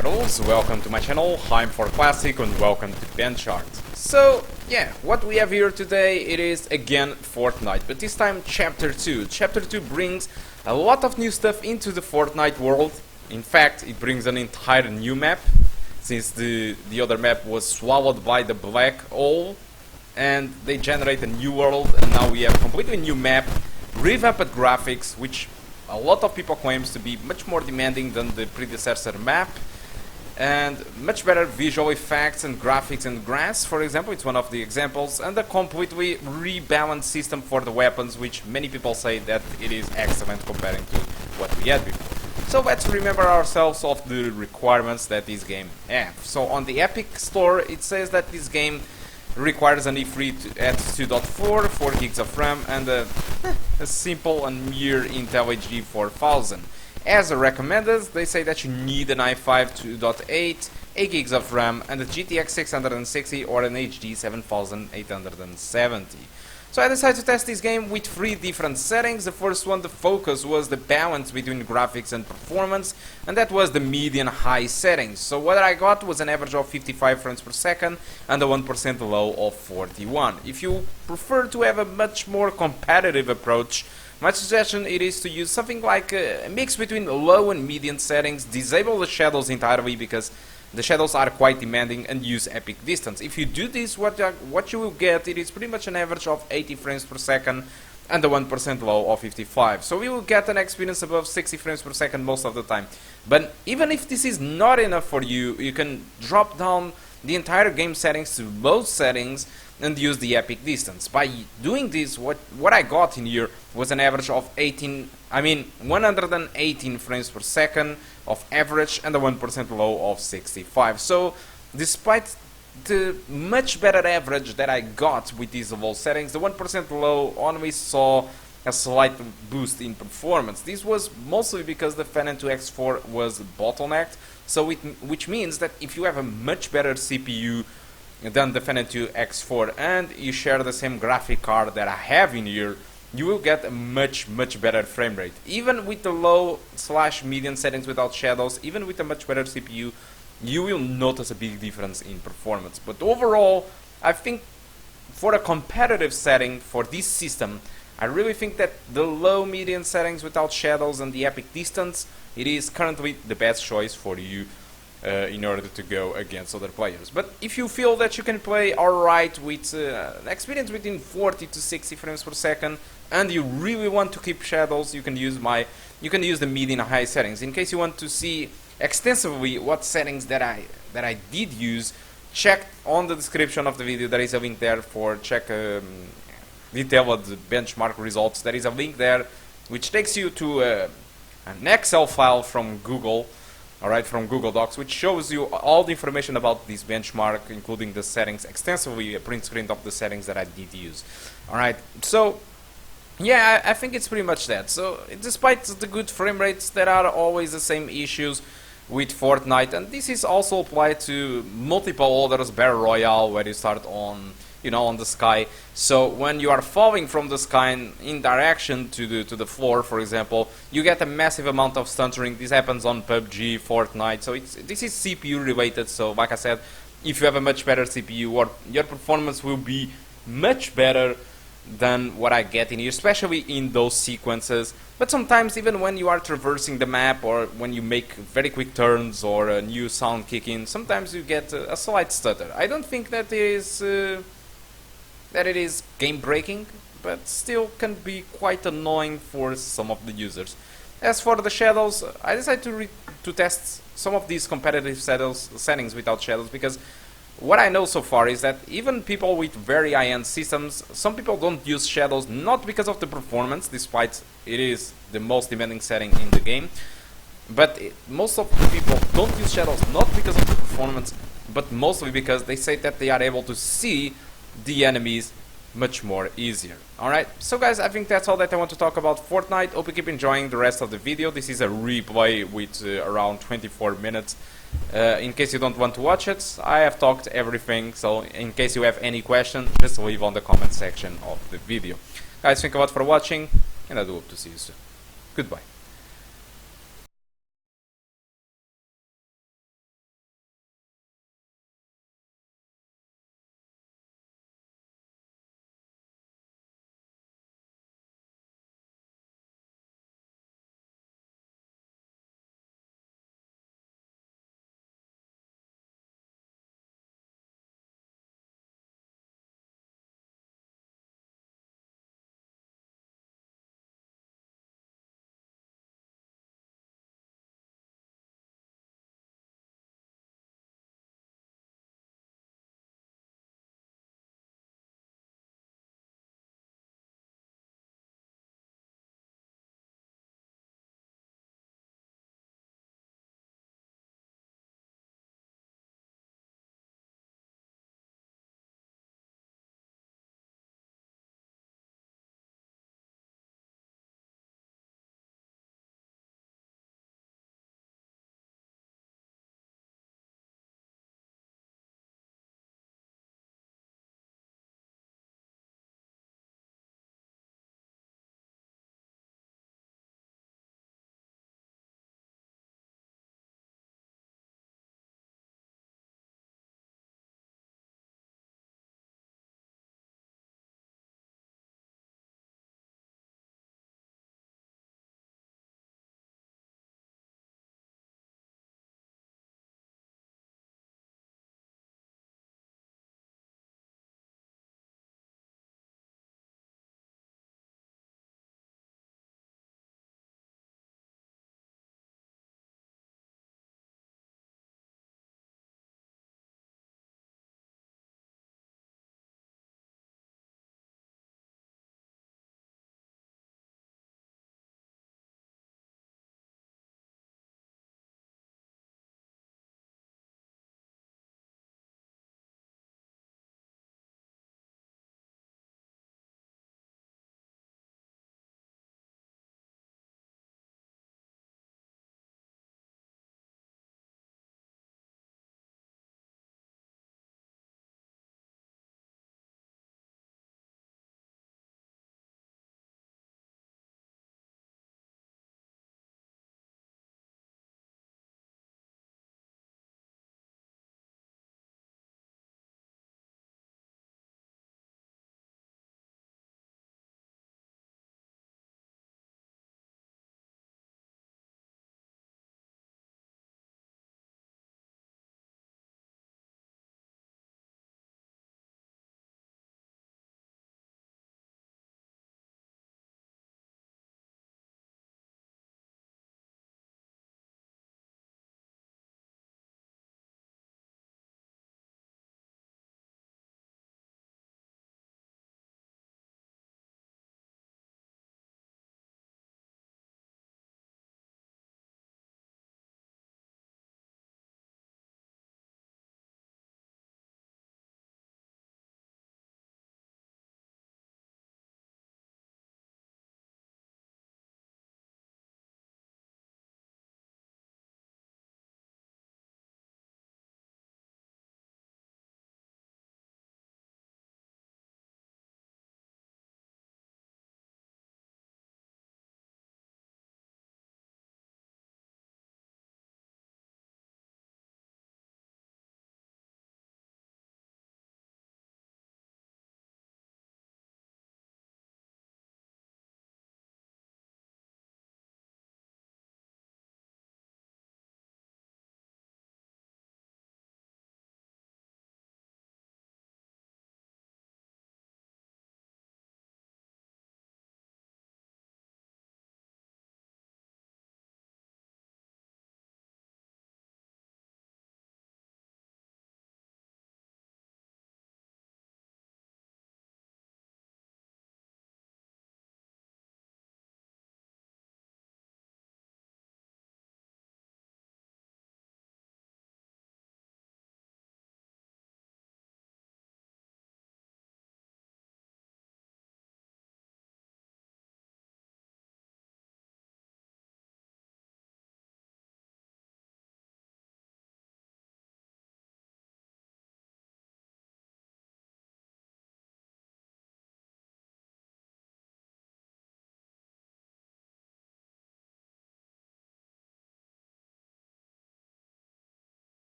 criminals, welcome to my channel, I'm for Classic and welcome to BenchART. So yeah, what we have here today, it is again Fortnite, but this time Chapter 2. Chapter 2 brings a lot of new stuff into the Fortnite world. In fact, it brings an entire new map, since the other map was swallowed by the black hole, and they generate a new world, and now we have a completely new map, revamped graphics, which a lot of people claims to be much more demanding than the predecessor map, and much better visual effects and graphics and grass, for example, it's one of the examples, and a completely rebalanced system for the weapons, which many people say that it is excellent comparing to what we had before. So let's remember ourselves of the requirements that this game has. So on the Epic Store, it says that this game requires an i3 at 2.4, 4 gigs of RAM, and a simple and mere Intel HD 4000. As recommended, they say that you need an i5 2.8, 8 gigs of RAM, and a GTX 660 or an HD 7870. So I decided to test this game with 3 different settings. The first one, the focus, was the balance between graphics and performance, and that was the medium high settings. So what I got was an average of 55 frames per second and a 1% low of 41. If you prefer to have a much more competitive approach, my suggestion it is to use something like a mix between low and medium settings, disable the shadows entirely because the shadows are quite demanding, and use epic distance. If you do this, what you will get, it is pretty much an average of 80 frames per second and a 1% low of 55. So we will get an experience above 60 frames per second most of the time. But even if this is not enough for you, you can drop down the entire game settings to low settings and use the epic distance. By doing this, what I got in here was an average of 118 frames per second of average and a 1% low of 65. So despite the much better average that I got with these low settings, the 1% low only saw a slight boost in performance. This was mostly because the Phenom II X4 was bottlenecked, so which means that if you have a much better CPU than the Phenom II X4 and you share the same graphic card that I have in here, you will get a much better frame rate. Even with the low/medium settings without shadows, even with a much better CPU, you will notice a big difference in performance. But overall, I think for a competitive setting for this system, I really think that the low/medium settings without shadows and the epic distance, it is currently the best choice for you in order to go against other players. But if you feel that you can play alright with an experience within 40 to 60 frames per second, and you really want to keep shadows, you can use the medium high settings. In case you want to see extensively what settings that I did use, check on the description of the video. There is a link there for check detailed benchmark results. There is a link there which takes you to an Excel file from Google. Alright, from Google Docs, which shows you all the information about this benchmark, including the settings, extensively a print screen of the settings that I did use. Alright, so yeah, I think it's pretty much that. So despite the good frame rates, there are always the same issues with Fortnite, and this is also applied to multiple others, Battle Royale, where you start on the sky. So when you are falling from the sky in direction to the floor, for example, you get a massive amount of stuttering. This happens on PUBG, Fortnite. So this is CPU related. So like I said, if you have a much better CPU, or your performance will be much better than what I get in here, especially in those sequences. But sometimes even when you are traversing the map, or when you make very quick turns, or a new sound kick in, sometimes you get a slight stutter. I don't think that it is game breaking, but still can be quite annoying for some of the users. As for the shadows, I decided to test some of these competitive settings without shadows, because what I know so far is that even people with very high-end systems, some people don't use shadows, not because of the performance, despite it is the most demanding setting in the game, but most of the people don't use shadows not because of the performance, but mostly because they say that they are able to see the enemies much more easier. Alright, so guys, I think that's all that I want to talk about Fortnite. Hope you keep enjoying the rest of the video. This is a replay with around 24 minutes. In case you don't want to watch it, I have talked everything, so in case you have any question, just leave on the comment section of the video. Guys, thank you a lot for watching, and I do hope to see you soon. Goodbye.